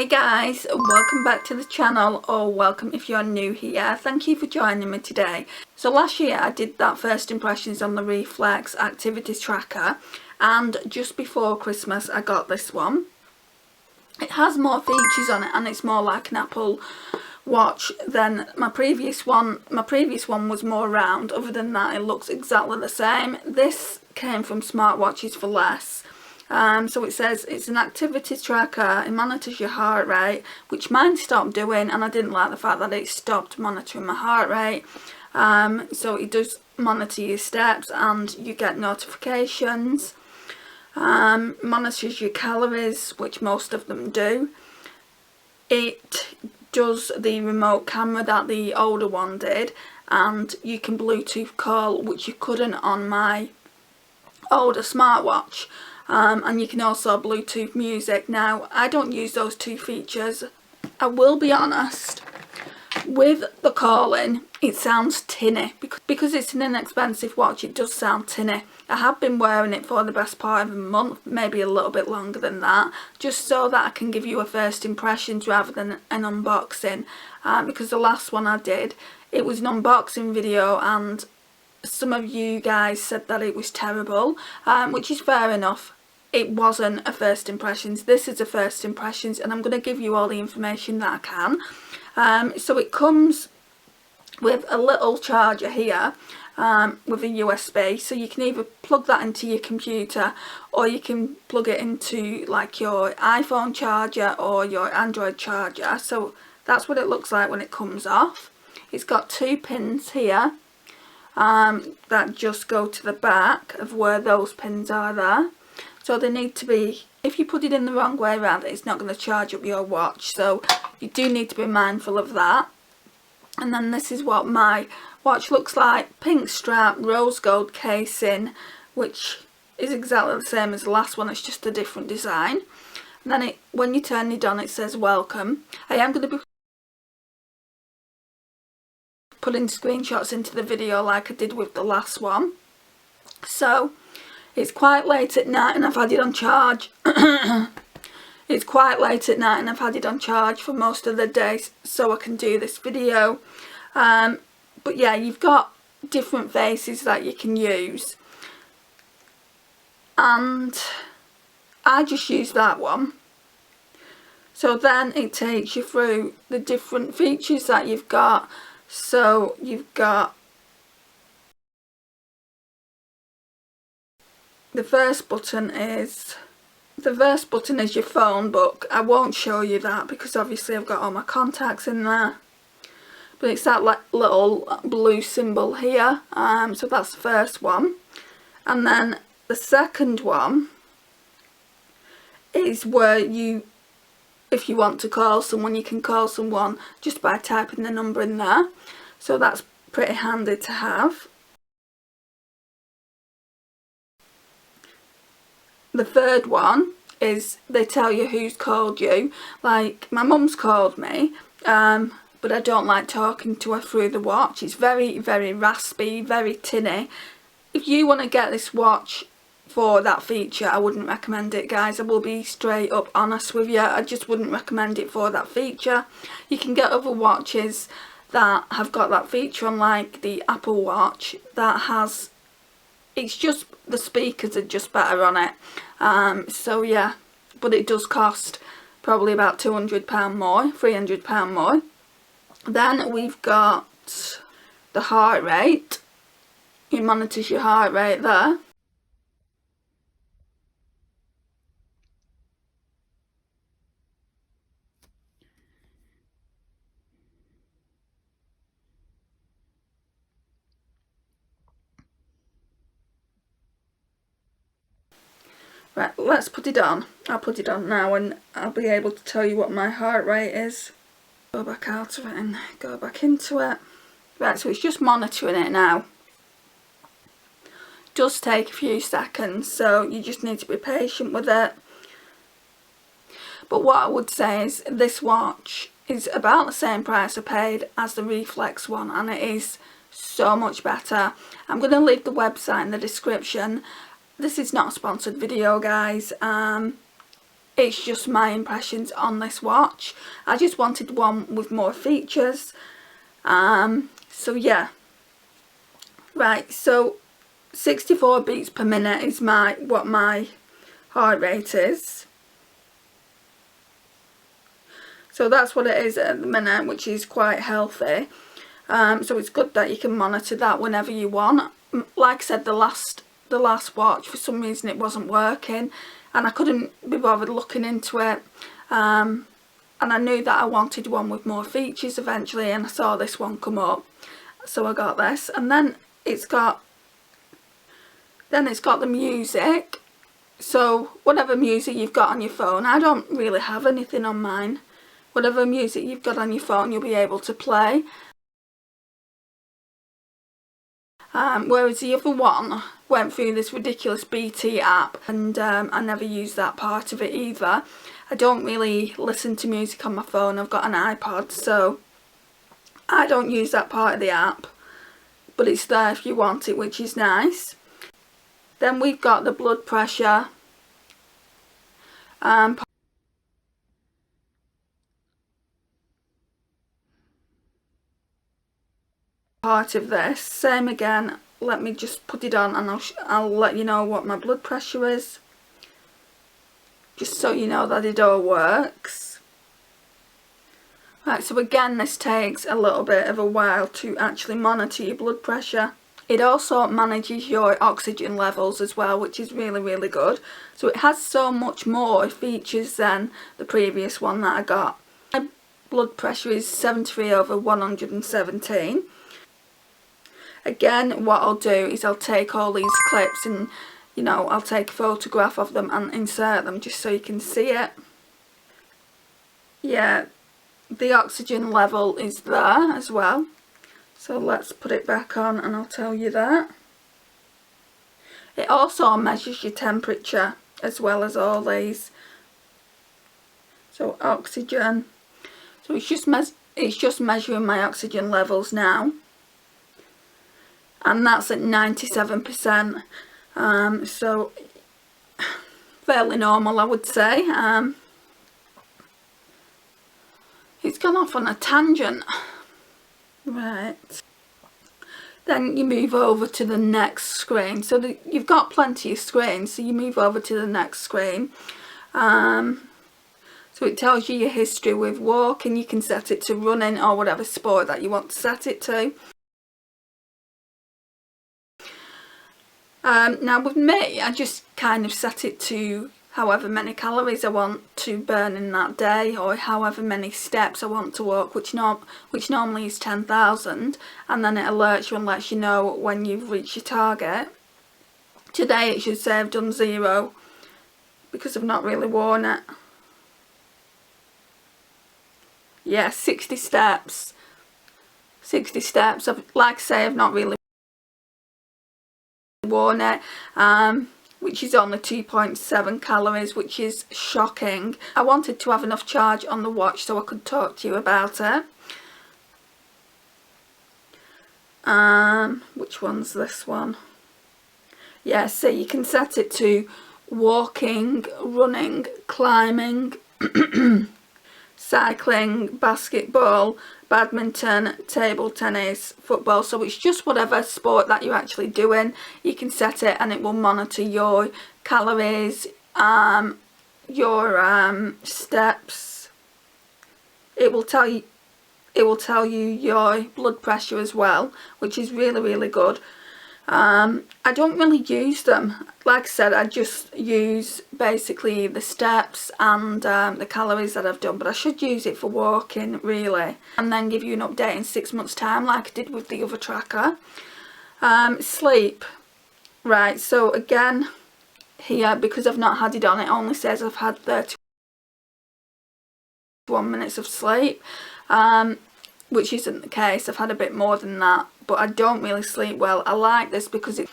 guys, welcome back to the channel, or welcome if you're new here. Thank you for joining me today. So last year I did that first impressions on the Reflex activities tracker, and just before Christmas I got this one. It has more features on it and it's more like an Apple Watch than my previous one. My previous one was more round. Other than that, it looks exactly the same. This came from Smartwatches for less. So it says it's an activities tracker, it monitors your heart rate, which mine stopped doing, and I didn't like the fact that it stopped monitoring my heart rate. So it does monitor your steps and you get notifications. Monitors your calories, which most of them do. It does the remote camera that the older one did, and you can Bluetooth call, which you couldn't on my older smartwatch. And you can also Bluetooth music. Now, I don't use those two features. I will be honest, with the calling, it sounds tinny. Because it's an inexpensive watch, it does sound tinny. I have been wearing it for the best part of a month, maybe a little bit longer than that, just so that I can give you a first impressions rather than an unboxing. Because the last one I did, it was an unboxing video, and some of you guys said that it was terrible, which is fair enough. It wasn't a first impressions. This is a first impressions, and I'm going to give you all the information that I can. So it comes with a little charger here, with a USB, so you can either plug that into your computer or you can plug it into like your iPhone charger or your Android charger. So that's what it looks like when it comes off. It's got two pins here that just go to the back of where those pins are there. So they need to be, if you put it in the wrong way around, it's not going to charge up your watch, so you do need to be mindful of that. And then this is what my watch looks like: pink strap, rose gold casing, which is exactly the same as the last one, it's just a different design. And then when you turn it on, it says welcome. I am going to be putting screenshots into the video like I did with the last one. So it's quite late at night and I've had it on charge. It's quite late at night and I've had it on charge for most of the day, so I can do this video. But yeah, you've got different faces that you can use, and I just use that one. So then it takes you through the different features that you've got. So you've got the first button is your phone book. I won't show you that because obviously I've got all my contacts in there. But it's that like little blue symbol here. So that's the first one. And then the second one is where if you want to call someone, you can call someone just by typing the number in there. So that's pretty handy to have. The third one is they tell you who's called you. Like my mum's called me, but I don't like talking to her through the watch. It's very, very raspy, very tinny. If you want to get this watch for that feature, I wouldn't recommend it, guys. I will be straight up honest with you. I just wouldn't recommend it for that feature. You can get other watches that have got that feature on, like the Apple Watch that has, it's just the speakers are just better on it. So yeah, but it does cost probably about £200 more, £300 more. Then we've got the heart rate. It monitors your heart rate there. Right, let's put it on. I'll put it on now and I'll be able to tell you what my heart rate is. Go back out of it and go back into it. Right, so it's just monitoring it now. It does take a few seconds, so you just need to be patient with it. But what I would say is this watch is about the same price I paid as the Reflex one, and it is so much better. I'm going to leave the website in the description. This is not a sponsored video, guys. it's just my impressions on this watch. I just wanted one with more features. So yeah. Right, so 64 beats per minute is what my heart rate is. So that's what it is at the minute, which is quite healthy. So it's good that you can monitor that whenever you want. Like I said, the last watch, for some reason it wasn't working, and I couldn't be bothered looking into it. And I knew that I wanted one with more features eventually, and I saw this one come up, so I got this. And then it's got the music. So whatever music you've got on your phone, I don't really have anything on mine. Whatever music you've got on your phone, you'll be able to play. Whereas the other one went through this ridiculous BT app, and I never used that part of it either. I don't really listen to music on my phone. I've got an iPod, so I don't use that part of the app, but it's there if you want it, which is nice. Then we've got the blood pressure part of this. Same again, let me just put it on and I'll let you know what my blood pressure is, just so you know that it all works. Right, so again, this takes a little bit of a while to actually monitor your blood pressure. It also manages your oxygen levels as well, which is really, really good. So it has so much more features than the previous one that I got. My blood pressure is 73/117. Again, what I'll do is I'll take all these clips and, you know, I'll take a photograph of them and insert them just so you can see it. Yeah, the oxygen level is there as well. So let's put it back on and I'll tell you that. It also measures your temperature as well as all these. So oxygen. So it's just measuring my oxygen levels now. And that's at 97%. So fairly normal, I would say. It's gone off on a tangent. Right. Then you move over to the next screen. So you've got plenty of screens, so you move over to the next screen. So it tells you your history with walking. You can set it to running or whatever sport that you want to set it to. Now with me, I just kind of set it to however many calories I want to burn in that day, or however many steps I want to walk, which normally is 10,000, and then it alerts you and lets you know when you've reached your target. Today it should say I've done 0 because I've not really worn it. Yeah, 60 steps. 60 steps. Like I say, I've not really worn it, which is only 2.7 calories, which is shocking. I wanted to have enough charge on the watch so I could talk to you about it. Which one's this one? Yeah, so you can set it to walking, running, climbing, cycling, basketball, badminton, table tennis, football. So it's just whatever sport that you're actually doing, you can set it and it will monitor your calories, your steps. It will tell you your blood pressure as well, which is really, really good. I don't really use them. Like I said, I just use basically the steps and the calories that I've done, but I should use it for walking really, and then give you an update in 6 months time like I did with the other tracker. Sleep. Right, so again here, because I've not had it on, it only says I've had 31 minutes of sleep, which isn't the case. I've had a bit more than that, but I don't really sleep well. I like this because it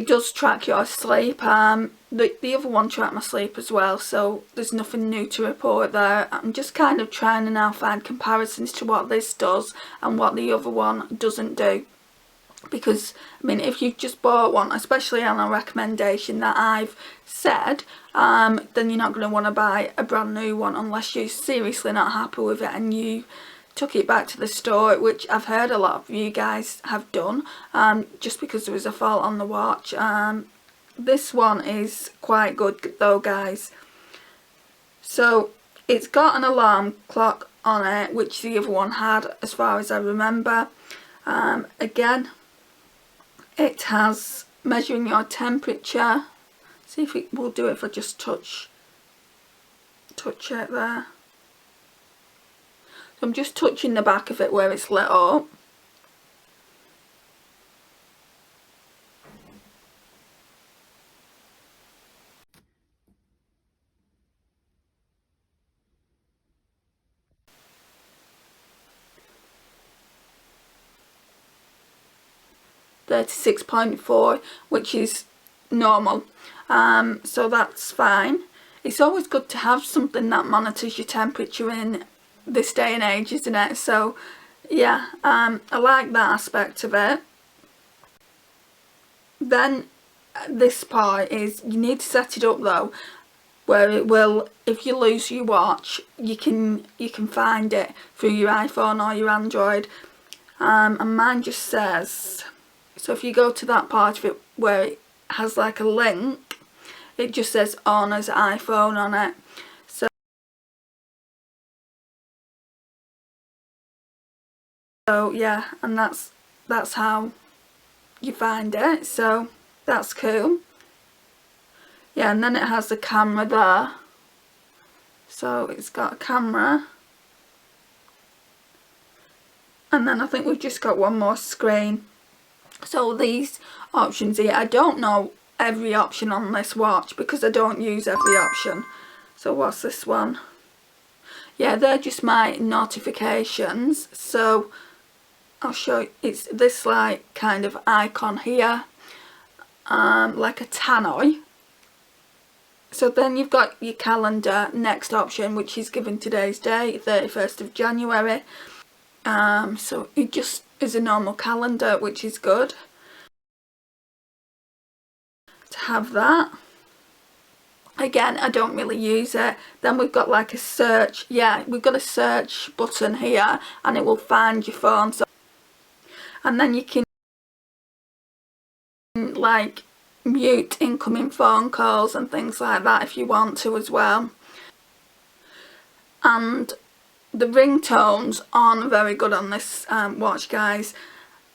does track your sleep. The other one tracked my sleep as well, so there's nothing new to report there. I'm just kind of trying to now find comparisons to what this does and what the other one doesn't do. because I mean, if you've just bought one, especially on a recommendation that I've said, then you're not going to want to buy a brand new one unless you're seriously not happy with it and you took it back to the store, which I've heard a lot of you guys have done, just because there was a fault on the watch. This one is quite good though, guys. So it's got an alarm clock on it, which the other one had, as far as I remember. Again, it has measuring your temperature. See if it will do it if I just touch it there. So I'm just touching the back of it where it's lit up. .4, which is normal, so that's fine. It's always good to have something that monitors your temperature in this day and age, isn't it? So yeah, I like that aspect of it. Then this part is you need to set it up though, where it will, if you lose your watch, you can find it through your iPhone or your Android. And mine just says, so if you go to that part of it where it has like a link, it just says owner's iPhone on it. So yeah, and that's how you find it, so that's cool. Yeah, and then it has the camera there. So it's got a camera. And then I think we've just got one more screen. So these options here, I don't know every option on this watch because I don't use every option. So what's this one? Yeah, they're just my notifications. So I'll show you, it's this like kind of icon here, like a tannoy. So then you've got your calendar, next option, which is given today's date, 31st of January. So it just is a normal calendar, which is good to have that. Again, I don't really use it. Then we've got like a search. Yeah, we've got a search button here and it will find your phone. So, and then you can like mute incoming phone calls and things like that if you want to as well. And the ringtones aren't very good on this watch, guys.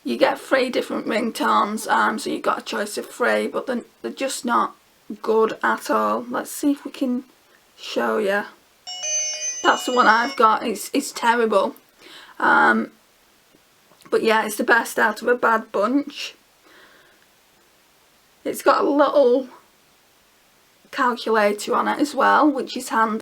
You get 3 different ringtones, so you've got a choice of 3, but they're just not good at all. Let's see if we can show you. That's the one I've got. It's terrible, but yeah, it's the best out of a bad bunch. It's got a little calculator on it as well, which is handy.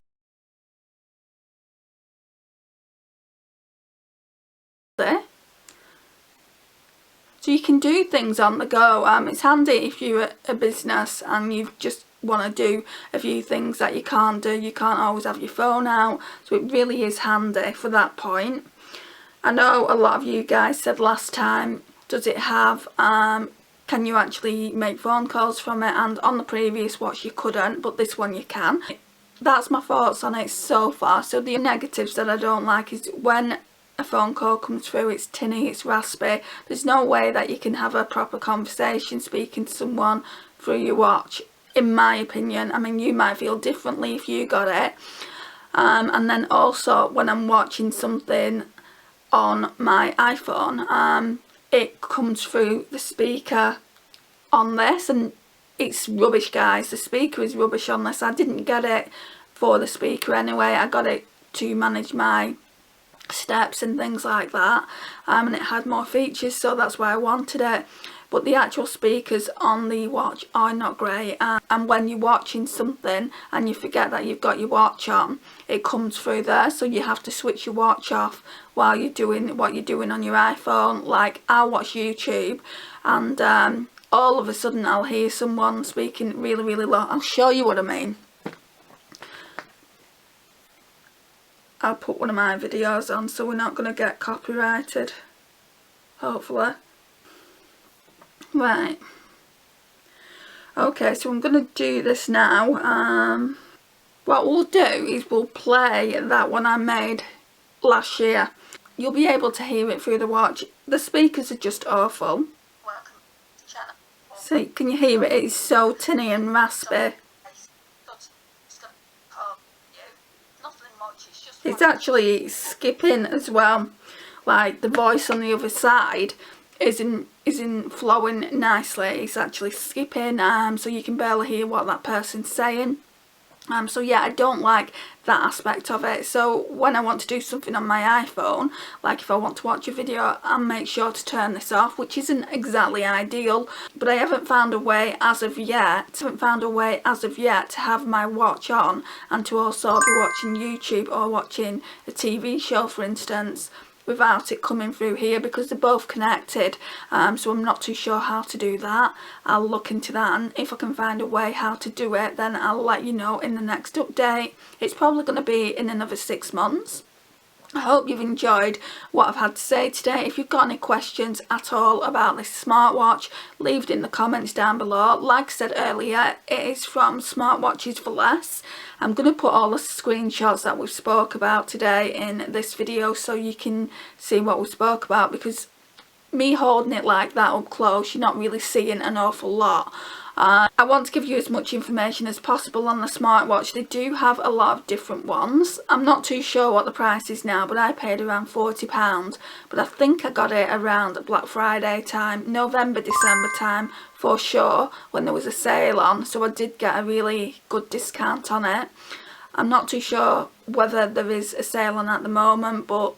So you can do things on the go. It's handy if you're a business and you just want to do a few things that you can't do. You can't always have your phone out, so it really is handy for that point. I know a lot of you guys said last time, does it have, can you actually make phone calls from it? And on the previous watch you couldn't, but this one you can. That's my thoughts on it so far. So the negatives that I don't like is when a phone call comes through, it's tinny, it's raspy. There's no way that you can have a proper conversation speaking to someone through your watch, in my opinion. I mean, you might feel differently if you got it. And then also when I'm watching something on my iPhone, it comes through the speaker on this, and it's rubbish, guys. The speaker is rubbish on this. I didn't get it for the speaker anyway. I got it to manage my steps and things like that, and it had more features, so that's why I wanted it. But the actual speakers on the watch are not great, and when you're watching something and you forget that you've got your watch on, it comes through there, so you have to switch your watch off while you're doing what you're doing on your iPhone. Like, I'll watch YouTube and all of a sudden I'll hear someone speaking really, really low. I'll show you what I mean. I'll put one of my videos on so we're not going to get copyrighted, hopefully. Right. Okay, so I'm going to do this now. What we'll do is we'll play that one I made last year. You'll be able to hear it through the watch. The speakers are just awful. See, can you hear it? It's so tinny and raspy. It's actually skipping as well. Like the voice on the other side isn't flowing nicely. It's actually skipping, so you can barely hear what that person's saying. So yeah, I don't like that aspect of it. So when I want to do something on my iPhone, like if I want to watch a video, I'll make sure to turn this off, which isn't exactly ideal, but I haven't found a way as of yet to have my watch on and to also be watching YouTube or watching a TV show, for instance, without it coming through here, because they're both connected. So I'm not too sure how to do that. I'll look into that, and if I can find a way how to do it, then I'll let you know in the next update. It's probably going to be in another 6 months. I hope you've enjoyed what I've had to say today. If you've got any questions at all about this smartwatch, leave it in the comments down below. Like I said earlier, it is from Smartwatches for Less. I'm going to put all the screenshots that we've spoke about today in this video so you can see what we spoke about, because me holding it like that up close, you're not really seeing an awful lot. I want to give you as much information as possible on the smartwatch. They do have a lot of different ones. I'm not too sure what the price is now, but I paid around £40, but I think I got it around Black Friday time, November, December time for sure, when there was a sale on, so I did get a really good discount on it. I'm not too sure whether there is a sale on at the moment, but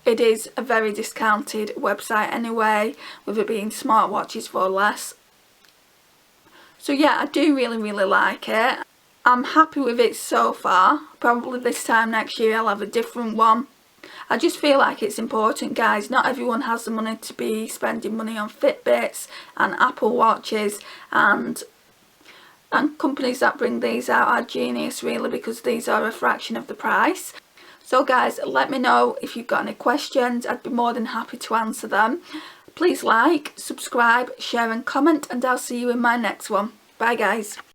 it is a very discounted website anyway, with it being Smartwatches for Less. So yeah, I do really like it. I'm happy with it so far. Probably this time next year I'll have a different one. I just feel like it's important, guys. Not everyone has the money to be spending money on Fitbits and Apple Watches, and companies that bring these out are genius really, because these are a fraction of the price. So guys, let me know if you've got any questions. I'd be more than happy to answer them. Please like, subscribe, share and comment, and I'll see you in my next one. Bye guys.